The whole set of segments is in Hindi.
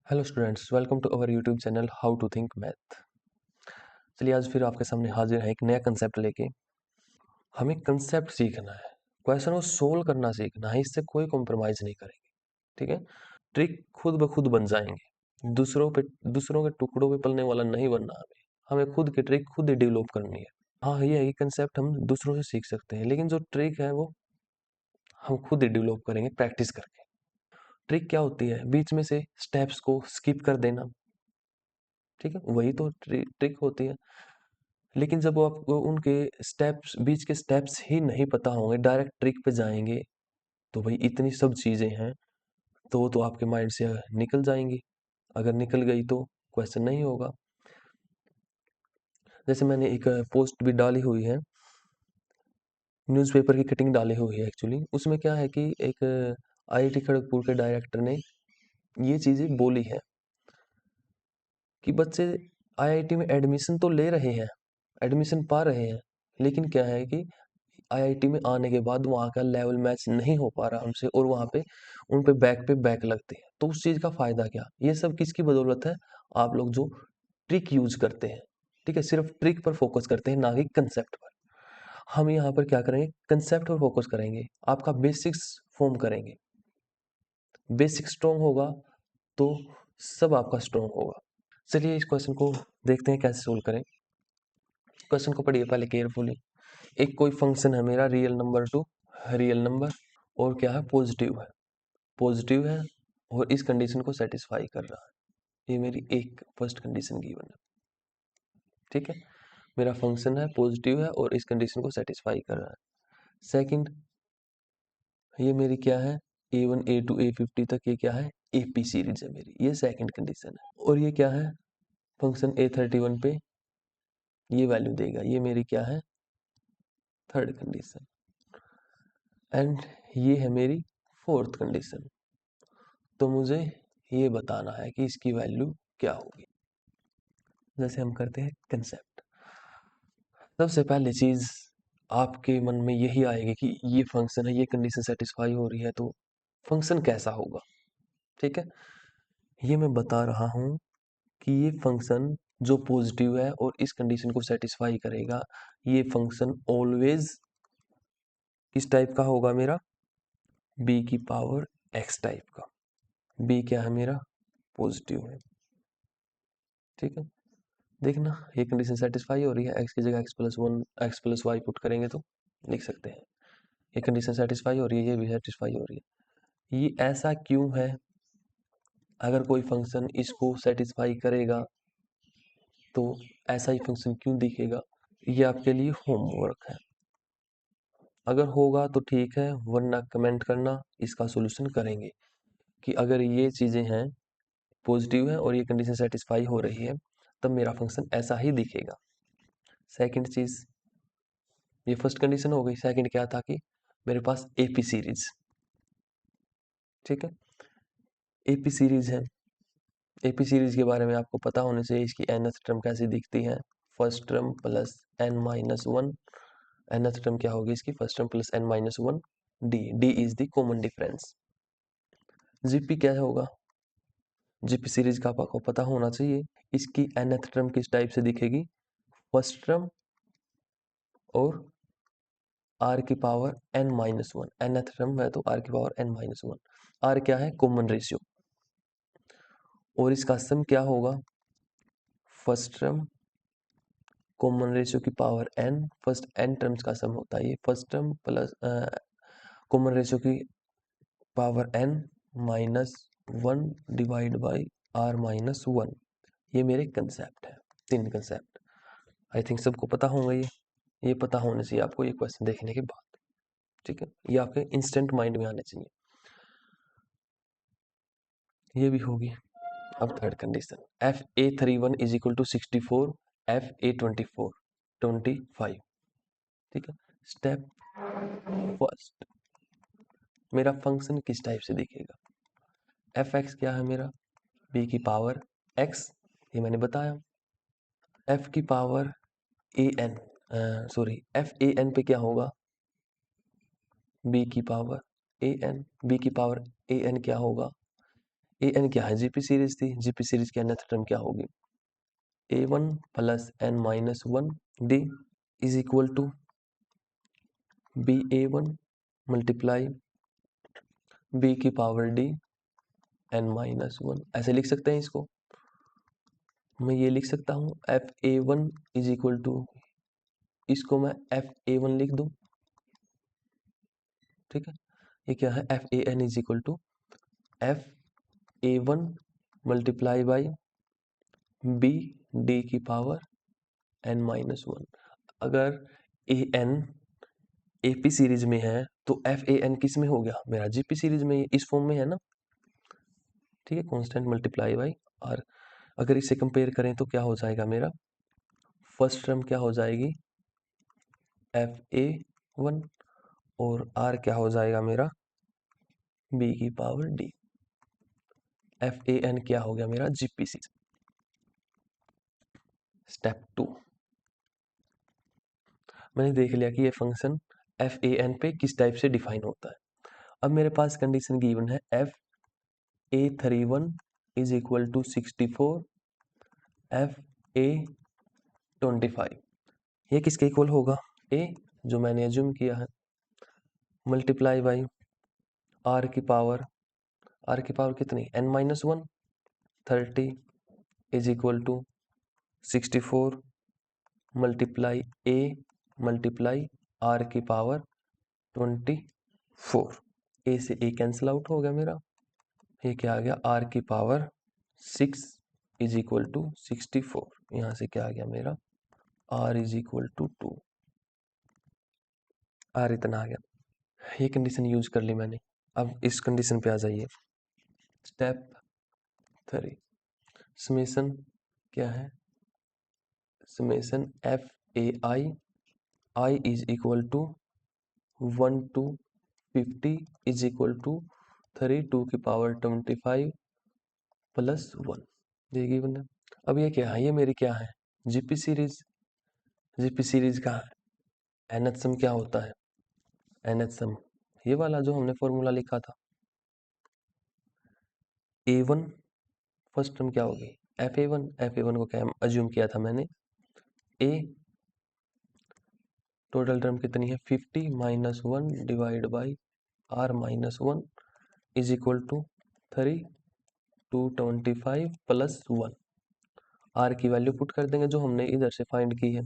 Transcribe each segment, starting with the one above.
Hello students, welcome to our YouTube channel how to think math. चलिए आज फिर आपके सामने हाजिर है एक नया कंसेप्ट लेके। हमें कंसेप्ट सीखना है, क्वेश्चन को सोल्व करना सीखना है, इससे कोई कॉम्प्रोमाइज नहीं करेंगे। ठीक है, ट्रिक खुद ब खुद बन जाएंगे। दूसरों के टुकड़ों पे पलने वाला नहीं बनना। हमें खुद की ट्रिक खुद ही डेवलप करनी है। हाँ, ये कंसेप्ट हम दूसरों से सीख सकते हैं, लेकिन जो ट्रिक है वो हम खुद ही डेवलप करेंगे प्रैक्टिस करके। ट्रिक क्या होती है? बीच में से स्टेप्स को स्किप कर देना। ठीक है, वही तो ट्रिक होती है। लेकिन जब वो आपको उनके स्टेप्स, बीच के स्टेप्स ही नहीं पता होंगे, डायरेक्ट ट्रिक पे जाएंगे, तो भाई इतनी सब चीजें हैं तो वो तो आपके माइंड से निकल जाएंगी। अगर निकल गई तो क्वेश्चन नहीं होगा। जैसे मैंने एक पोस्ट भी डाली हुई है, न्यूज़पेपर की कटिंग डाली हुई है एक्चुअली। उसमें क्या है कि एक आईआईटी खड़गपुर के डायरेक्टर ने ये चीजें बोली है कि बच्चे आईआईटी में एडमिशन तो ले रहे हैं, एडमिशन पा रहे हैं, लेकिन क्या है कि आईआईटी में आने के बाद वहाँ का लेवल मैच नहीं हो पा रहा हमसे, और वहाँ पे उन पे बैक लगते हैं। तो उस चीज़ का फायदा क्या? ये सब किसकी बदौलत है? आप लोग जो ट्रिक यूज करते हैं। ठीक है, सिर्फ ट्रिक पर फोकस करते हैं, ना कि कंसेप्ट पर। हम यहाँ पर क्या करेंगे? कंसेप्ट पर फोकस करेंगे, आपका बेसिक्स फॉर्म करेंगे। बेसिक स्ट्रॉन्ग होगा तो सब आपका स्ट्रॉन्ग होगा। चलिए इस क्वेश्चन को देखते हैं कैसे सोल्व करें। क्वेश्चन को पढ़िए पहले केयरफुली। एक कोई फंक्शन है मेरा, real number two real number, और क्या है? पॉजिटिव है और इस कंडीशन को सेटिस्फाई कर रहा है। ये मेरी एक फर्स्ट कंडीशन गिवन है। ठीक है, मेरा फंक्शन है, पॉजिटिव है और इस कंडीशन को सेटिस्फाई कर रहा है। सेकंड, ये मेरी क्या है? A1 A2 A50 तक ये क्या है? AP सीरीज है मेरी, ये सेकंड कंडीशन है। और ये क्या है? फंक्शन A31 पे ये वैल्यू देगा, ये मेरी क्या है? Third condition. एंड ये है मेरी फोर्थ कंडीशन। तो मुझे ये बताना है कि इसकी वैल्यू क्या होगी। जैसे हम करते हैं कंसेप्ट, सबसे पहले चीज आपके मन में यही आएगी कि ये फंक्शन है, ये कंडीशन सेटिस्फाई हो रही है, तो फंक्शन कैसा होगा। ठीक है, ये मैं बता रहा हूं कि ये फंक्शन जो पॉजिटिव है और इस कंडीशन को सेटिस्फाई करेगा, ये फंक्शन ऑलवेज किस टाइप का होगा? मेरा b की पावर x टाइप का। b क्या है मेरा? पॉजिटिव है। ठीक है, देखना ये कंडीशन सेटिस्फाई हो रही है। x की जगह x+1 x+y पुट करेंगे तो लिख सकते हैं ये कंडीशन सेटिस्फाई हो रही है, ये भी सेटिस्फाई हो रही है। ये ऐसा क्यों है? अगर कोई फंक्शन इसको सेटिस्फाई करेगा तो ऐसा ही फंक्शन क्यों दिखेगा? ये आपके लिए होमवर्क है। अगर होगा तो ठीक है, वरना कमेंट करना, इसका सोल्यूशन करेंगे कि अगर ये चीजें हैं, पॉजिटिव है और ये कंडीशन सेटिस्फाई हो रही है, तब मेरा फंक्शन ऐसा ही दिखेगा। सेकंड चीज, ये फर्स्ट कंडीशन हो गई। सेकंड क्या था कि मेरे पास एपी सीरीज। ठीक है, एपी सीरीज है। एपी सीरीज के बारे में आपको पता होने से इसकी nth टर्म कैसी दिखती है? First term plus n-1। nth term क्या होगी इसकी? First term plus n-1 D is the common difference. GP क्या होगा? जीपी सीरीज का आपको पता होना चाहिए। इसकी nth टर्म किस टाइप से दिखेगी? फर्स्ट टर्म और r की पावर n-1। nth टर्म है तो r की पावर n-1। r क्या है? Common ratio. और इसका सम क्या होगा? फर्स्ट टर्म कॉमन रेशियो की power n, first n terms का सम होता है ये। First term plus common ratio की power n-1 divide by r-1। ये मेरे कंसेप्ट है, तीन कंसेप्ट। आई थिंक सबको पता होंगे ये पता होने से आपको ये क्वेश्चन देखने के बाद, ठीक है, ये आपके इंस्टेंट माइंड में आने चाहिए। ये भी होगी। अब third condition, fa31 is equal to 64, fa24 25। ठीक है, स्टेप फर्स्ट, मेरा फंक्शन किस टाइप से दिखेगा? f(x) क्या है मेरा? b की पावर x, ये मैंने बताया। f की पावर an, सॉरी fan पे क्या होगा? b की पावर an। b की पावर an क्या होगा? ए एन क्या है, जीपी सीरीज थी, जीपी सीरीज की nth टर्म क्या होगी, a1 plus n minus 1 D is equal to ba1 multiply b की पावर d n माइनस 1। ऐसे लिख सकते हैं इसको, मैं ये लिख सकता हूँ fa1 इज इक्वल टू, इसको मैं fa1 लिख दूं, ठीक है। ये क्या है, fan is equal to fa1 multiply by b d की पावर n माइनस 1। अगर an AP सीरीज में है तो FAN किस में हो गया, मेरा GP सीरीज में इस फॉर्म में है ना, ठीक है। Constant multiply by R. अगर इसे कंपेयर करें तो क्या हो जाएगा, मेरा फर्स्ट टर्म क्या हो जाएगी FA1 और R क्या हो जाएगा मेरा B की पावर D। FAN क्या हो गया मेरा GP सीरीज। स्टेप 2, मैंने देख लिया कि ये फंक्शन FAN पे किस टाइप से डिफाइन होता है। अब मेरे पास कंडीशन गिवन है FA31 is equal to 64, FA25 ये किसके इक्वल होगा, A जो मैंने एज्यूम किया है, मल्टीप्लाई बाई R की पावर कितनी n minus 1 30 is equal to 64 multiply A multiply R की पावर 24। A से A कैंसिल आउट हो गया मेरा, ये क्या आ गया R की पावर 6 इज इक्वल टू 64। यहाँ से क्या आ गया मेरा R is equal to 2, R इतना आ गया। ये कंडीशन यूज कर ली मैंने। अब इस कंडीशन पे आ जाइए, स्टेप 3, समेशन क्या है, summation FAI is equal to 1 to 50 is equal to 3 2 की पावर 25 प्लस 1, ये गिवन है। अब ये क्या है, ये मेरी क्या है जीपी सीरीज। जीपी सीरीज का nth सम क्या होता है, nth सम ये वाला जो हमने फॉर्मूला लिखा था, A1 फर्स्ट टर्म क्या होगी FA1 को क्या अज्यूम किया था मैंने, A टोटल टर्म कितनी है 50 minus 1 divide by R minus 1 is equal to 3 225 plus 1। R की वैल्यू पुट कर देंगे जो हमने इधर से फाइंड की है,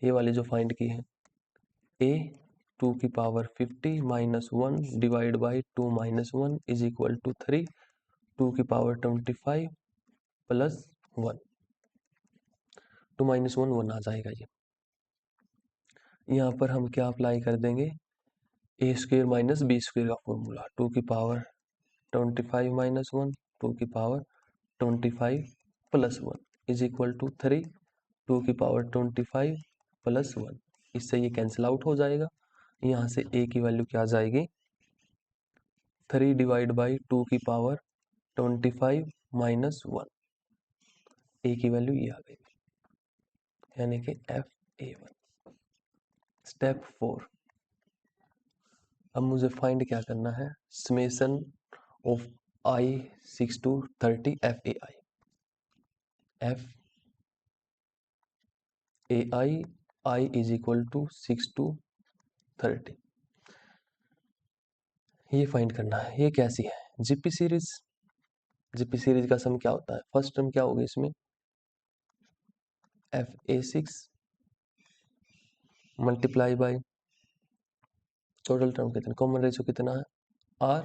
ये वाली जो फाइंड की है, A 2 की power 50 minus 1 divide by 2 minus 1 is equal to 3 2 की पावर 25 प्लस 1। 2 माइनस 1 1 आ जाएगा ये। यहाँ पर हम क्या अप्लाई कर देंगे, A square minus B square का फॉर्मूला, 2 की पावर 25 माइनस 1 2 की power 25 plus 1 is equal to 3 2 की पावर 25 प्लस 1। इससे ये कैंसिल आउट हो जाएगा। यहाँ से a की वैल्यू क्या आ जाएगी 3 डिवाइड बाई 2 की पावर 25 माइनस 1, a की वैल्यू ये आ गई, यानी कि FA1। स्टेप 4, अब मुझे फाइंड क्या करना है, summation of I 6 to 30 FAI। FAI I is equal to 6 to 30, ये फाइंड करना है। ये कैसी है जीपी सीरीज, जीपी सीरीज का सम क्या होता है, फर्स्ट टर्म क्या होगी इसमें FA6 multiply by total term कितनी, कॉमन रेशियो कितना है R,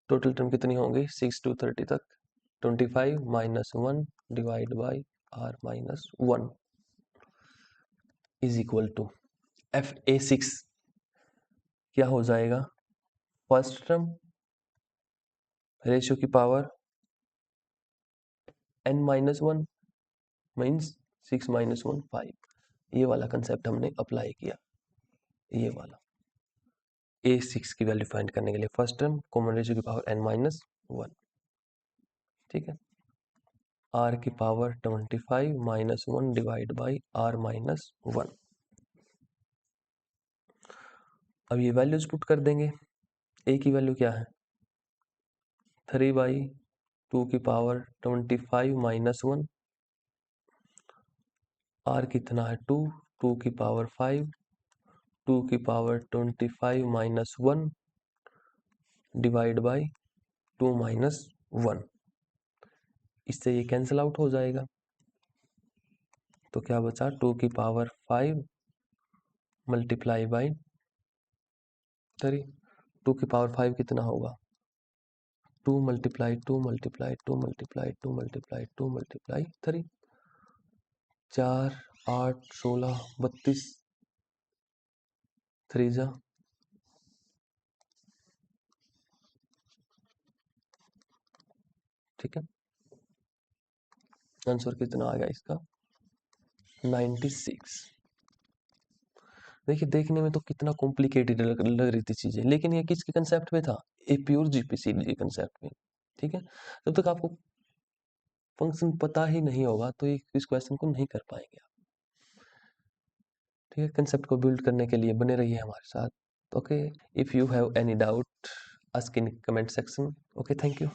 टोटल टर्म कितनी होंगी 6 to 30 तक 25 minus 1 divide by R minus 1 is equal to FA6 क्या हो जाएगा, फर्स्ट टर्म रेशियो की power n minus 1 means 6 minus 1 5, ये वाला कंसेप्ट हमने अप्लाई किया। ये वाला A6 की वैल्यू फाइंड करने के लिए फर्स्ट टर्म कॉमन रेशियो की पावर n माइनस 1, ठीक है, R की power 25 minus 1 divide by R minus 1। अब ये वैल्यूज पुट कर देंगे, A की वैल्यू क्या है 3/2⁻25 - 1। r कितना है 2, 2⁵ 2⁵25 - 1 डिवाइड बाई 2 - 1। इससे ये कैंसिल आउट हो जाएगा, तो क्या बचा 2⁵5 मल्टीप्लाई बाई 3। 2⁵5 कितना होगा 2 × 2 × 2 × 2 × 2 × 3। 4 8 16 32 3 जा, ठीक है। आंसर कितना आ गया इसका 96। देखिए देखने में तो कितना कॉम्प्लिकेटेड लग रही थी चीजें, लेकिन ये किसके कंसेप्ट पे था, ए प्योर जीपीसी कंसेप्ट में, ठीक है। जब तक आपको फंक्शन पता ही नहीं होगा तो ये इस क्वेश्चन को नहीं कर पाएंगे आप, ठीक है। कंसेप्ट को बिल्ड करने के लिए बने रहिए हमारे साथ। Okay, if you have any doubt ask in comment section. Okay, thank you.